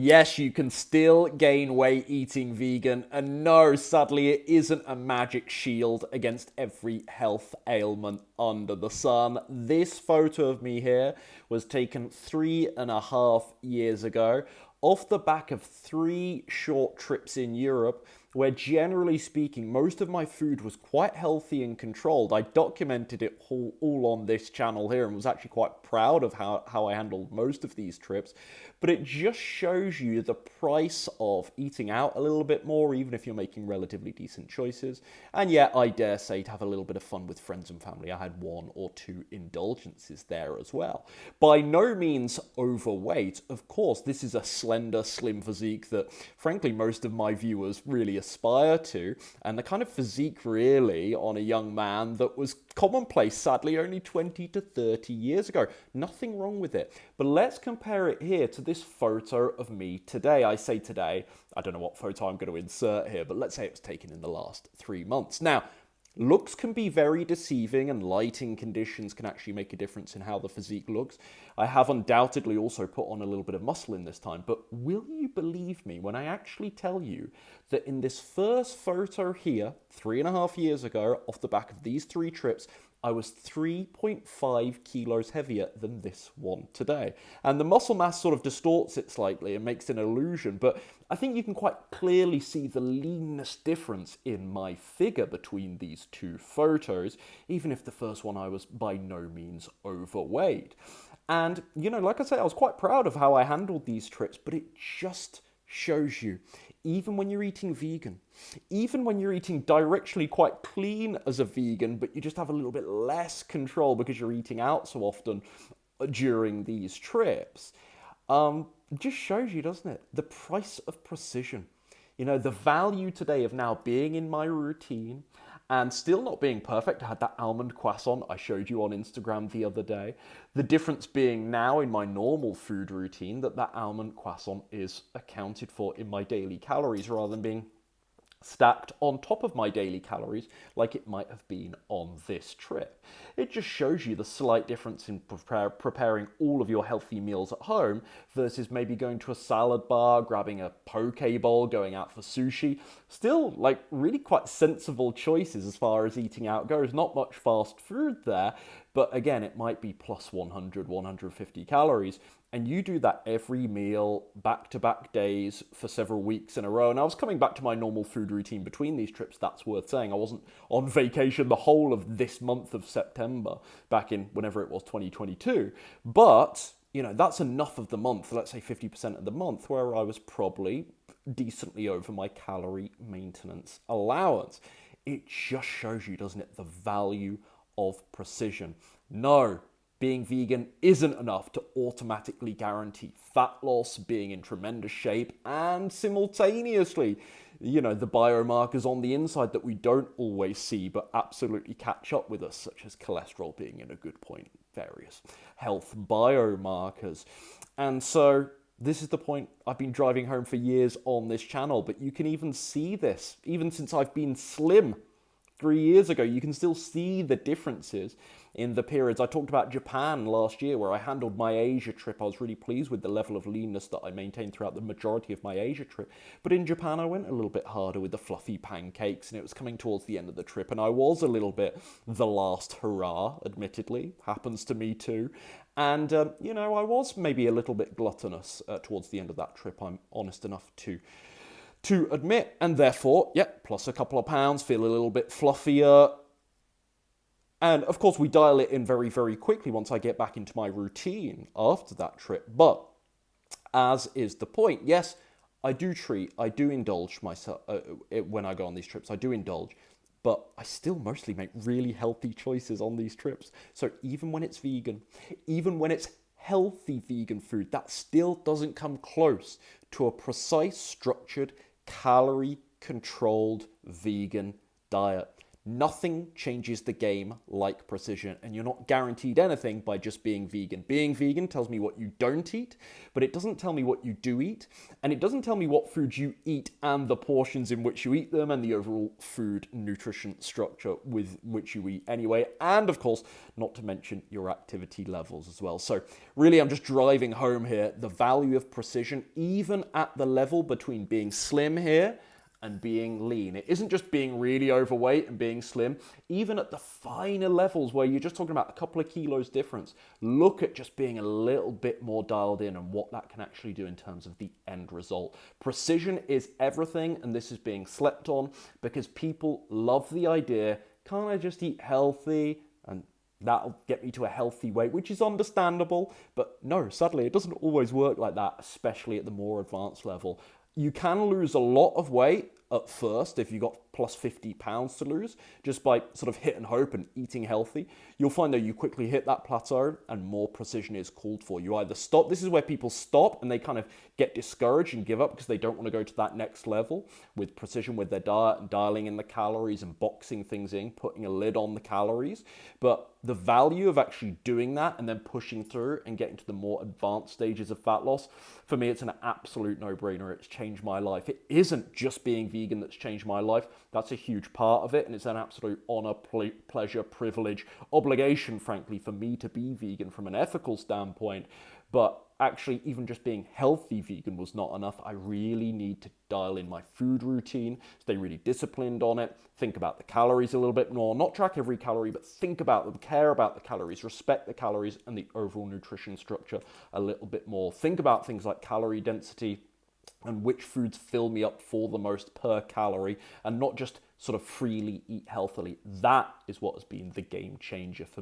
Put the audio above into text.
Yes, you can still gain weight eating vegan, and no, sadly, it isn't a magic shield against every health ailment under the sun. This photo of me here was taken 3.5 years ago off the back of 3 short trips in Europe where, generally speaking, most of my food was quite healthy and controlled. I documented it all on this channel here and was actually quite proud of how I handled most of these trips. But it just shows you the price of eating out a little bit more, even if you're making relatively decent choices. And yet, I dare say, to have a little bit of fun with friends and family, I had 1 or 2 indulgences there as well. By no means overweight. Of course, this is a slender, slim physique that, frankly, most of my viewers really aspire to, and the kind of physique really on a young man that was commonplace, sadly, only 20 to 30 years ago. Nothing wrong with it. But let's compare it here to this photo of me today. I say today, I don't know what photo I'm going to insert here, but let's say it was taken in the last 3 months. Now, looks can be very deceiving, and lighting conditions can actually make a difference in how the physique looks. I have undoubtedly also put on a little bit of muscle in this time, but will you believe me when I actually tell you that in this first photo here, 3.5 years ago, off the back of these 3 trips, I was 3.5 kilos heavier than this one today. And the muscle mass sort of distorts it slightly and makes an illusion, but I think you can quite clearly see the leanness difference in my figure between these 2 photos, even if the first one I was by no means overweight. And, like I say, I was quite proud of how I handled these trips, but it just shows you, even when you're eating vegan, even when you're eating directionally quite clean as a vegan, but you just have a little bit less control because you're eating out so often during these trips, just shows you, doesn't it? The price of precision. The value today of now being in my routine and still not being perfect. I had that almond croissant I showed you on Instagram the other day. The difference being now in my normal food routine that almond croissant is accounted for in my daily calories rather than being stacked on top of my daily calories like it might have been on this trip. It just shows you the slight difference in preparing all of your healthy meals at home versus maybe going to a salad bar, grabbing a poke bowl, going out for sushi. Still, really quite sensible choices as far as eating out goes. Not much fast food there, but again, it might be plus 100, 150 calories. And you do that every meal, back-to-back days for several weeks in a row. And I was coming back to my normal food routine between these trips, that's worth saying. I wasn't on vacation the whole of this month of September, back in whenever it was, 2022. But, that's enough of the month, let's say 50% of the month, where I was probably decently over my calorie maintenance allowance. It just shows you, doesn't it, the value of precision. No, being vegan isn't enough to automatically guarantee fat loss, being in tremendous shape, and simultaneously, the biomarkers on the inside that we don't always see but absolutely catch up with us, such as cholesterol being in a good point, various health biomarkers. And so this is the point I've been driving home for years on this channel, but you can even see this, even since I've been slim 3 years ago, you can still see the differences in the periods. I talked about Japan last year where I handled my Asia trip. I was really pleased with the level of leanness that I maintained throughout the majority of my Asia trip. But in Japan, I went a little bit harder with the fluffy pancakes, and it was coming towards the end of the trip, and I was a little bit the last hurrah, admittedly. Happens to me too. And, I was maybe a little bit gluttonous towards the end of that trip. I'm honest enough to admit, and therefore, plus a couple of pounds, feel a little bit fluffier. And of course, we dial it in very, very quickly once I get back into my routine after that trip. But as is the point, yes, I do indulge myself when I go on these trips. I do indulge, but I still mostly make really healthy choices on these trips. So even when it's vegan, even when it's healthy vegan food, that still doesn't come close to a precise, structured, calorie-controlled vegan diet. Nothing changes the game like precision, and you're not guaranteed anything by just being vegan. Being vegan tells me what you don't eat, but it doesn't tell me what you do eat, and it doesn't tell me what foods you eat and the portions in which you eat them and the overall food nutrition structure with which you eat anyway, and of course, not to mention your activity levels as well. So really, I'm just driving home here the value of precision, even at the level between being slim here and being lean. It isn't just being really overweight and being slim. Even at the finer levels where you're just talking about a couple of kilos difference, look at just being a little bit more dialed in and what that can actually do in terms of the end result. Precision is everything, and this is being slept on because people love the idea, can't I just eat healthy and that'll get me to a healthy weight, which is understandable, but no, sadly, it doesn't always work like that, especially at the more advanced level. You can lose a lot of weight at first if you've got plus 50 pounds to lose just by sort of hit and hope and eating healthy. You'll find that you quickly hit that plateau and more precision is called for. You either stop, this is where people stop and they kind of get discouraged and give up because they don't want to go to that next level with precision with their diet and dialing in the calories and boxing things in, putting a lid on the calories. But the value of actually doing that and then pushing through and getting to the more advanced stages of fat loss, for me, it's an absolute no-brainer. It's changed my life. It isn't just being vegan that's changed my life. That's a huge part of it, and it's an absolute honor, pleasure, privilege, obligation, frankly, for me to be vegan from an ethical standpoint. But actually, even just being healthy vegan was not enough. I really need to dial in my food routine, stay really disciplined on it, think about the calories a little bit more, not track every calorie, but think about them, care about the calories, respect the calories and the overall nutrition structure a little bit more. Think about things like calorie density and which foods fill me up for the most per calorie, and not just sort of freely eat healthily. That is what has been the game changer for me.